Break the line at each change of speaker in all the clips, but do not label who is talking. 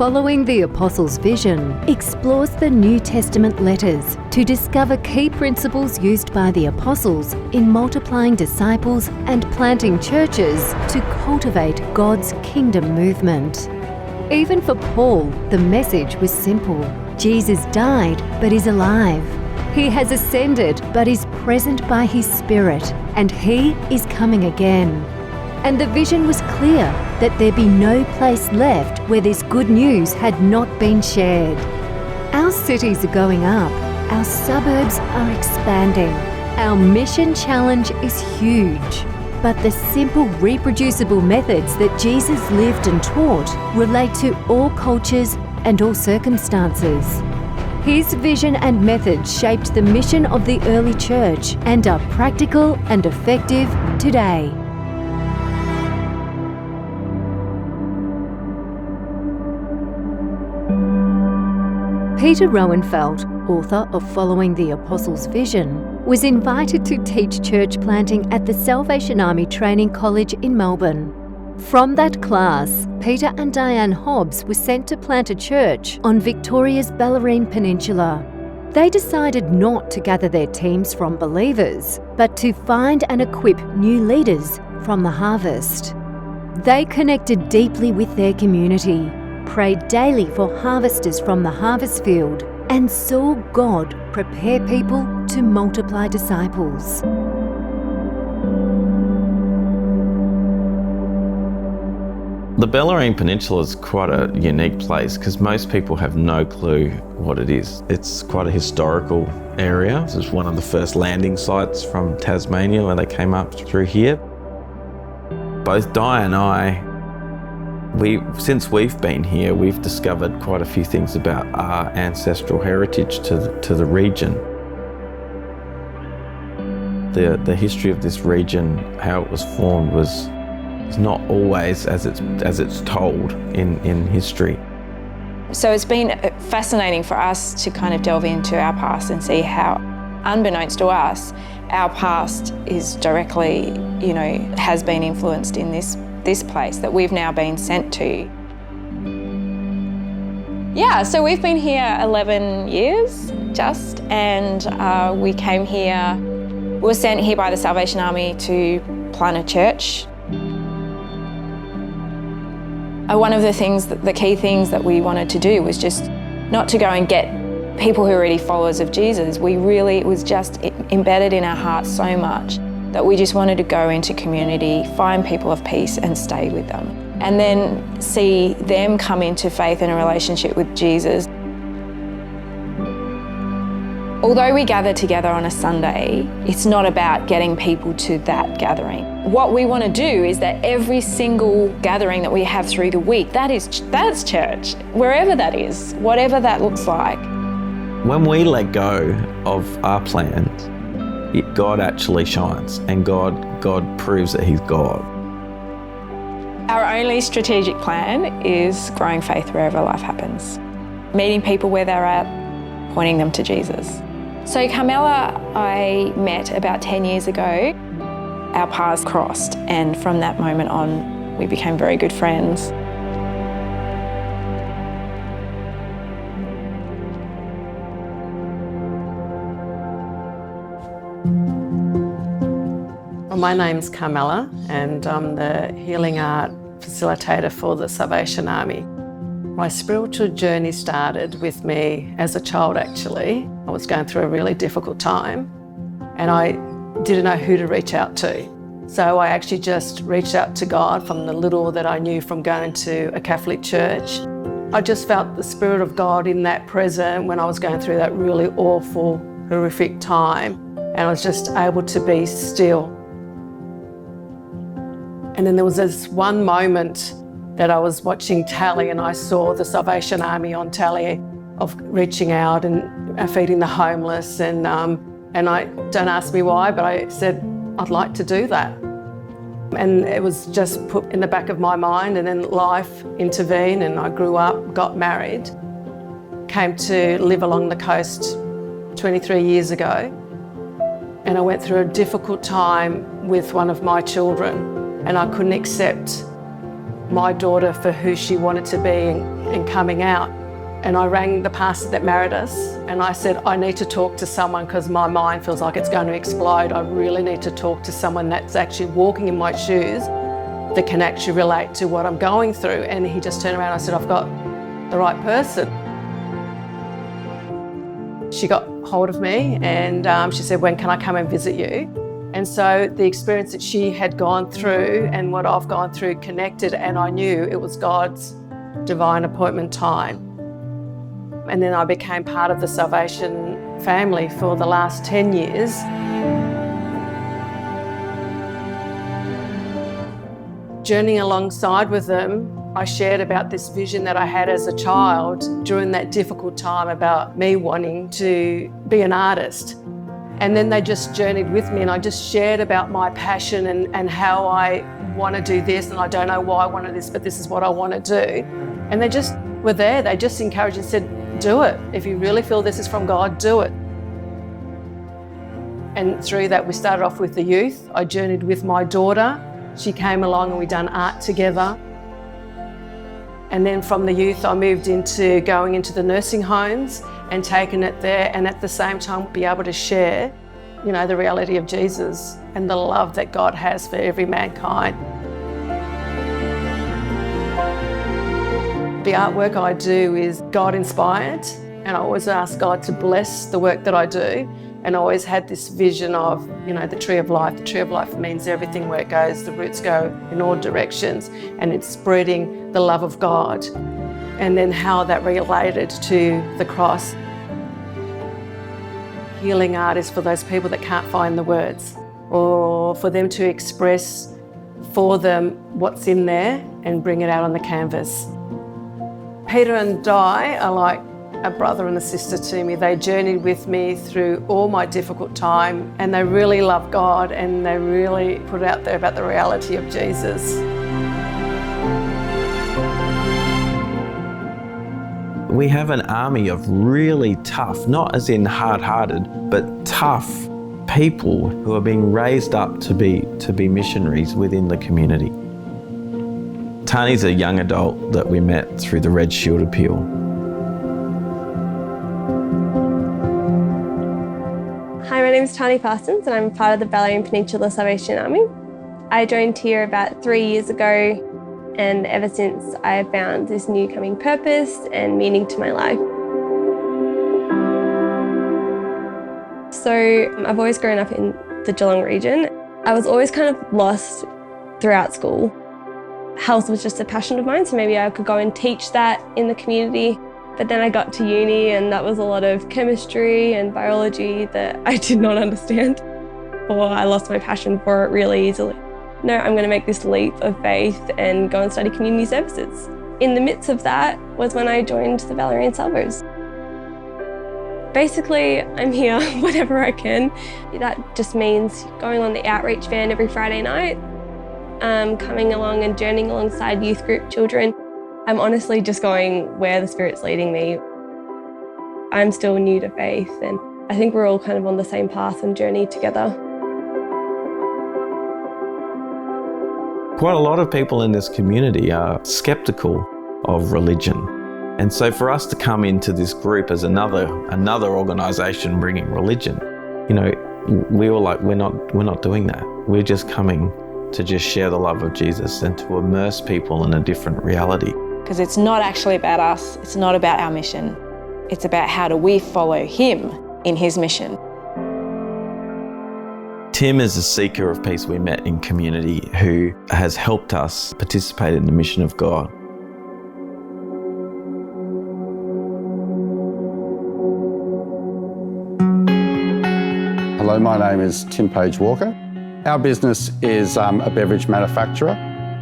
Following the Apostles' Vision explores the New Testament letters to discover key principles used by the Apostles in multiplying disciples and planting churches to cultivate God's kingdom movement. Even for Paul, the message was simple. Jesus died, but is alive. He has ascended, but is present by His Spirit, and He is coming again. And the vision was clear that there be no place left where this good news had not been shared. Our cities are going up, our suburbs are expanding, our mission challenge is huge. But the simple, reproducible methods that Jesus lived and taught relate to all cultures and all circumstances. His vision and methods shaped the mission of the early church and are practical and effective today. Peter Roenfeld, author of Following the Apostles' Vision, was invited to teach church planting at the Salvation Army Training College in Melbourne. From that class, Peter and Diane Hobbs were sent to plant a church on Victoria's Bellarine Peninsula. They decided not to gather their teams from believers, but to find and equip new leaders from the harvest. They connected deeply with their community, prayed daily for harvesters from the harvest field, and saw God prepare people to multiply disciples.
The Bellarine Peninsula is quite a unique place because most people have no clue what it is. It's quite a historical area. This is one of the first landing sites from Tasmania when they came up through here. Both Di and I, since we've been here, we've discovered quite a few things about our ancestral heritage to the region. The history of this region, how it was formed, was not always as it's told in history.
So it's been fascinating for us to kind of delve into our past and see how, unbeknownst to us, our past is directly, has been influenced in this place that we've now been sent to. Yeah, so we've been here 11 years just, and we came here, we were sent here by the Salvation Army to plant a church. One of the key things that we wanted to do was just not to go and get people who are already followers of Jesus. It was just embedded in our hearts so much that we just wanted to go into community, find people of peace and stay with them. And then see them come into faith and a relationship with Jesus. Although we gather together on a Sunday, it's not about getting people to that gathering. What we want to do is that every single gathering that we have through the week, that's church, wherever that is, whatever that looks like.
When we let go of our plans, God actually shines, and God proves that He's God.
Our only strategic plan is growing faith wherever life happens. Meeting people where they're at, pointing them to Jesus. So Carmela, I met about 10 years ago. Our paths crossed, and from that moment on, we became very good friends.
Well, my name's Carmela, and I'm the Healing Art Facilitator for the Salvation Army. My spiritual journey started with me as a child, actually. I was going through a really difficult time, and I didn't know who to reach out to. So I actually just reached out to God from the little that I knew from going to a Catholic church. I just felt the Spirit of God in that present when I was going through that really awful, horrific time, and I was just able to be still. And then there was this one moment that I was watching Tally, and I saw the Salvation Army on Tally of reaching out and feeding the homeless, and I, don't ask me why, but I said, I'd like to do that. And it was just put in the back of my mind, and then life intervened, and I grew up, got married, came to live along the coast 23 years ago, and I went through a difficult time with one of my children, and I couldn't accept my daughter for who she wanted to be and coming out. And I rang the pastor that married us and I said, I need to talk to someone because my mind feels like it's going to explode. I really need to talk to someone that's actually walking in my shoes that can actually relate to what I'm going through. And he just turned around and I said, I've got the right person. She got hold of me and she said, when can I come and visit you? And so the experience that she had gone through and what I've gone through connected, and I knew it was God's divine appointment time. And then I became part of the Salvation family for the last 10 years. Journeying alongside with them, I shared about this vision that I had as a child during that difficult time about me wanting to be an artist. And then they just journeyed with me and I just shared about my passion and how I want to do this and I don't know why I want to do this, but this is what I want to do. And they just were there. They just encouraged and said, do it. If you really feel this is from God, do it. And through that, we started off with the youth. I journeyed with my daughter. She came along and we done art together. And then from the youth, I moved into going into the nursing homes and taking it there, and at the same time be able to share, you know, the reality of Jesus and the love that God has for every mankind. The artwork I do is God-inspired, and I always ask God to bless the work that I do. And I always had this vision of, you know, the tree of life. The tree of life means everything where it goes, the roots go in all directions, and it's spreading the love of God. And then how that related to the cross. Healing art is for those people that can't find the words, or for them to express for them what's in there and bring it out on the canvas. Peter and Di are like a brother and a sister to me. They journeyed with me through all my difficult time, and they really love God and they really put out there about the reality of Jesus.
We have an army of really tough, not as in hard-hearted, but tough people who are being raised up to be missionaries within the community. Tani's a young adult that we met through the Red Shield Appeal.
Hi, my name is Tani Parsons and I'm part of the Bellarine Peninsula Salvation Army. I joined here about 3 years ago, and ever since I have found this new coming purpose and meaning to my life. So I've always grown up in the Geelong region. I was always kind of lost throughout school. Health was just a passion of mine, so maybe I could go and teach that in the community. But then I got to uni and that was a lot of chemistry and biology that I did not understand, or I lost my passion for it really easily. No, I'm going to make this leap of faith and go and study community services. In the midst of that was when I joined the Bellarine Salvos. Basically, I'm here whenever I can. That just means going on the outreach van every Friday night, coming along and journeying alongside youth group children. I'm honestly just going where the Spirit's leading me. I'm still new to faith, and I think we're all kind of on the same path and journey together.
Quite a lot of people in this community are skeptical of religion. And so for us to come into this group as another organisation bringing religion, you know, we were like, we're not doing that. We're just coming to just share the love of Jesus and to immerse people in a different reality.
Because it's not actually about us, it's not about our mission. It's about how do we follow him in his mission.
Tim is a seeker of peace we met in community who has helped us participate in the mission of God.
Hello, my name is Tim Page Walker. Our business is a beverage manufacturer.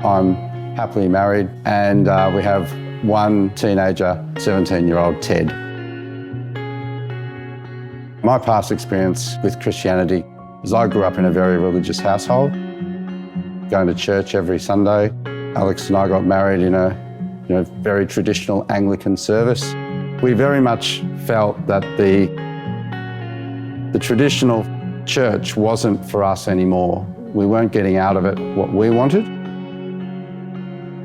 I'm happily married and we have one teenager, 17-year-old Ted. My past experience with Christianity is I grew up in a very religious household, going to church every Sunday. Alex and I got married in a very traditional Anglican service. We very much felt that the traditional church wasn't for us anymore. We weren't getting out of it what we wanted.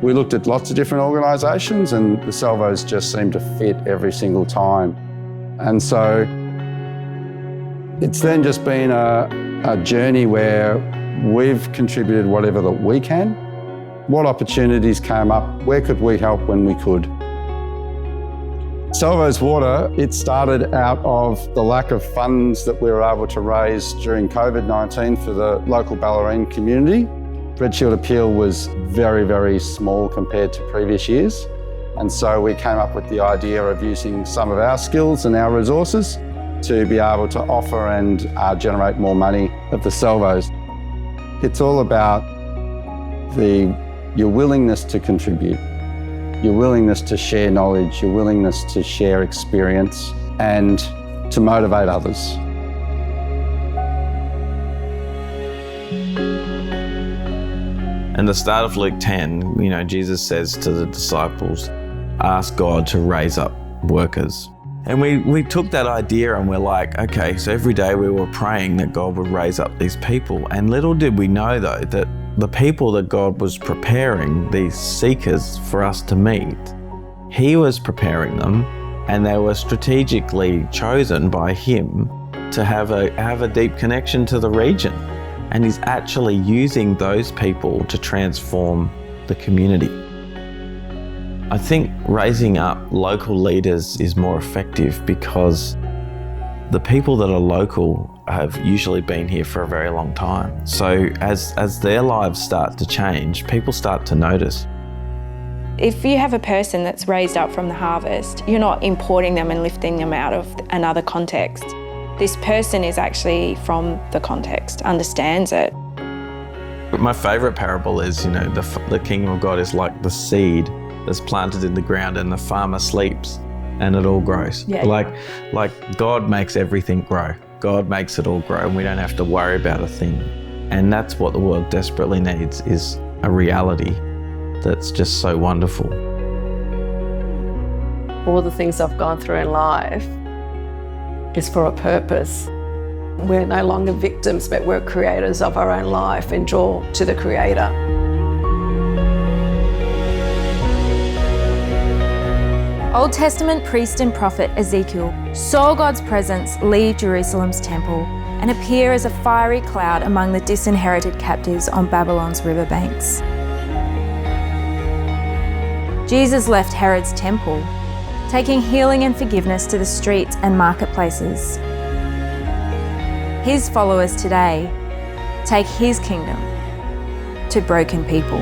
We looked at lots of different organisations and the Salvos just seemed to fit every single time. And so it's then just been a journey where we've contributed whatever that we can. What opportunities came up? Where could we help when we could? Salvos Water, it started out of the lack of funds that we were able to raise during COVID-19 for the local Ballerine community. Red Shield Appeal was very, very small compared to previous years. And so we came up with the idea of using some of our skills and our resources to be able to offer and generate more money at the Salvos. It's all about your willingness to contribute, your willingness to share knowledge, your willingness to share experience and to motivate others.
And the start of Luke 10, Jesus says to the disciples, ask God to raise up workers. And we took that idea and we're like, okay, so every day we were praying that God would raise up these people. And little did we know though, that the people that God was preparing, these seekers for us to meet, He was preparing them and they were strategically chosen by Him to have a deep connection to the region. And He's actually using those people to transform the community. I think raising up local leaders is more effective because the people that are local have usually been here for a very long time. So as their lives start to change, people start to notice.
If you have a person that's raised up from the harvest, you're not importing them and lifting them out of another context. This person is actually from the context, understands it.
My favourite parable is, the kingdom of God is like the seed that's planted in the ground and the farmer sleeps and it all grows.
Yeah.
Like God makes everything grow. God makes it all grow and we don't have to worry about a thing. And that's what the world desperately needs, is a reality that's just so wonderful.
All the things I've gone through in life is for a purpose. We're no longer victims, but we're creators of our own life and draw to the Creator.
Old Testament priest and prophet Ezekiel saw God's presence leave Jerusalem's temple and appear as a fiery cloud among the disinherited captives on Babylon's riverbanks. Jesus left Herod's temple, taking healing and forgiveness to the streets and marketplaces. His followers today take His kingdom to broken people.